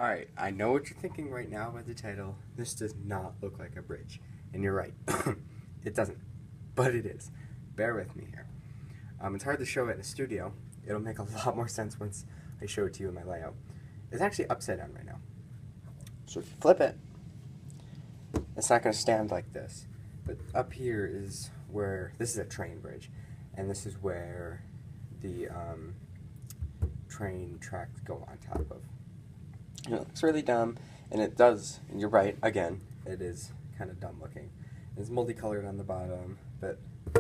Alright, I know what you're thinking right now by the title. This does not look like a bridge. And you're right. It doesn't. But it is. Bear with me here. It's hard to show it in a studio. It'll make a lot more sense once I show it to you in my layout. It's actually upside down right now. So if you flip it, it's not going to stand like this. But up here is where, this is a train bridge. And this is where the train tracks go on top of. It looks really dumb, and it does, and you're right, again, it is kind of dumb looking. It's multicolored on the bottom, but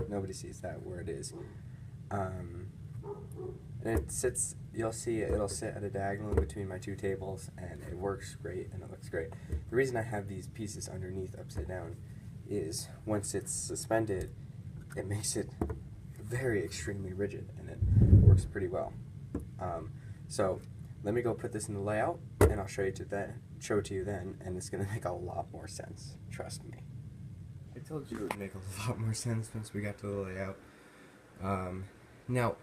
nobody sees that where it is. And it sits, you'll see it'll sit at a diagonal in between my two tables, and it works great, and it looks great. The reason I have these pieces underneath upside down is once it's suspended, it makes it very extremely rigid, and it works pretty well. So let me go put this in the layout, and I'll show it to you then, and it's going to make a lot more sense. Trust me. I told you it would make a lot more sense once we got to the layout. Now,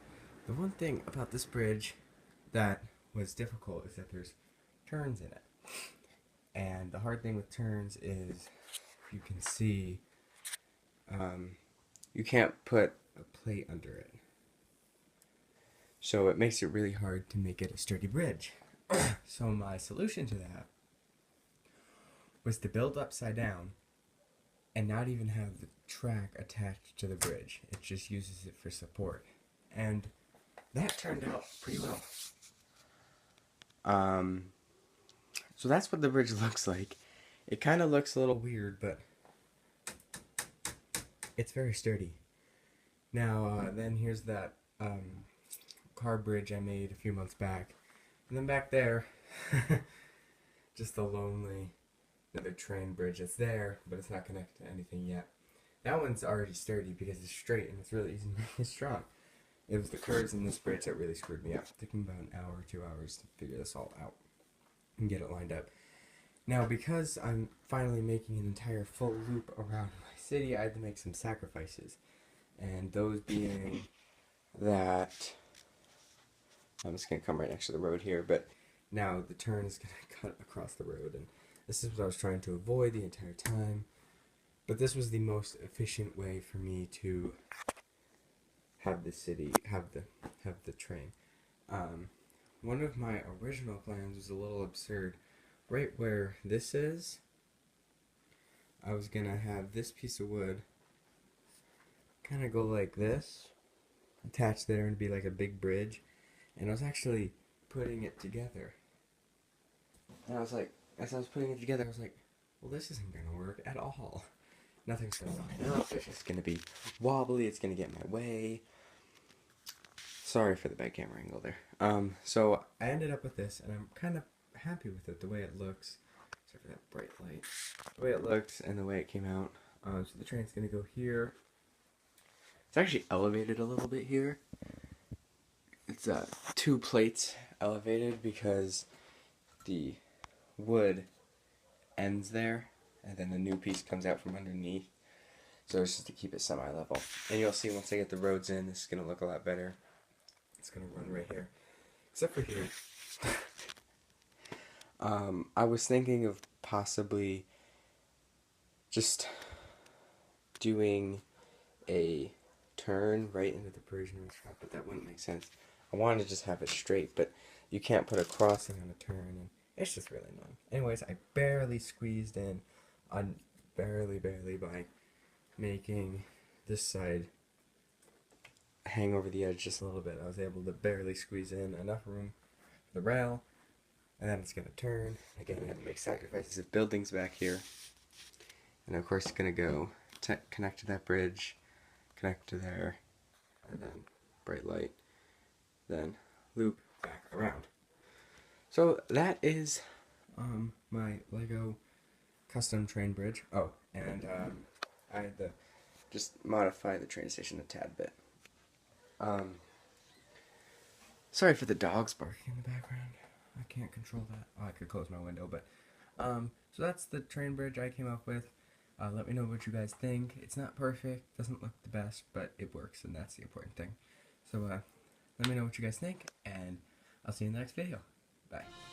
the one thing about this bridge that was difficult is that there's turns in it. And the hard thing with turns is, you can see, you can't put a plate under it. So it makes it really hard to make it a sturdy bridge. So my solution to that was to build upside down and not even have the track attached to the bridge. It just uses it for support. And that turned out pretty well. So that's what the bridge looks like. It kind of looks a little weird, but it's very sturdy. Now, then here's that car bridge I made a few months back. And then back there, just a lonely another train bridge that's there, but it's not connected to anything yet. That one's already sturdy because it's straight and it's really easy to make it strong. It was the curves in this bridge that really screwed me up. It took me about an hour or 2 hours to figure this all out and get it lined up. Now, because I'm finally making an entire full loop around my city, I had to make some sacrifices. And those being that I'm just going to come right next to the road here, but now the turn is going to cut across the road, and this is what I was trying to avoid the entire time. But this was the most efficient way for me to have the city, have the train. One of my original plans was a little absurd. Right where this is, I was going to have this piece of wood kind of go like this, attached there and be like a big bridge. And I was actually putting it together. And I was like, as I was putting it together, I was like, well, this isn't going to work at all. Nothing's going to line up. It's just going to be wobbly. It's going to get in my way. Sorry for the bad camera angle there. So I ended up with this, and I'm kind of happy with it, the way it looks. Except for that bright light. The way it looks and the way it came out. So the train's going to go here. It's actually elevated a little bit here. It's 2 plates elevated because the wood ends there, and then the new piece comes out from underneath. So it's just to keep it semi-level. And you'll see once I get the roads in, this is going to look a lot better. It's going to run right here. Except for here. I was thinking of possibly just doing a turn right into the Persian restaurant, but that wouldn't make sense. I wanted to just have it straight, but you can't put a crossing on a turn, and it's just really annoying. Anyways, I barely squeezed in, on barely by making this side hang over the edge just a little bit. I was able to barely squeeze in enough room for the rail, and then it's going to turn. Again, I had to make sacrifices of buildings back here. And of course, it's going to go connect to that bridge, connect to there, and then bright light, then loop back around. So that is my Lego custom train bridge. Oh, and I had to just modify the train station a tad bit. Sorry for the dogs barking in the background. I can't control that. Oh, I could close my window, but so that's the train bridge I came up with. Let me know what you guys think. It's not perfect, doesn't look the best, but it works, and that's the important thing. So let me know what you guys think, and I'll see you in the next video. Bye.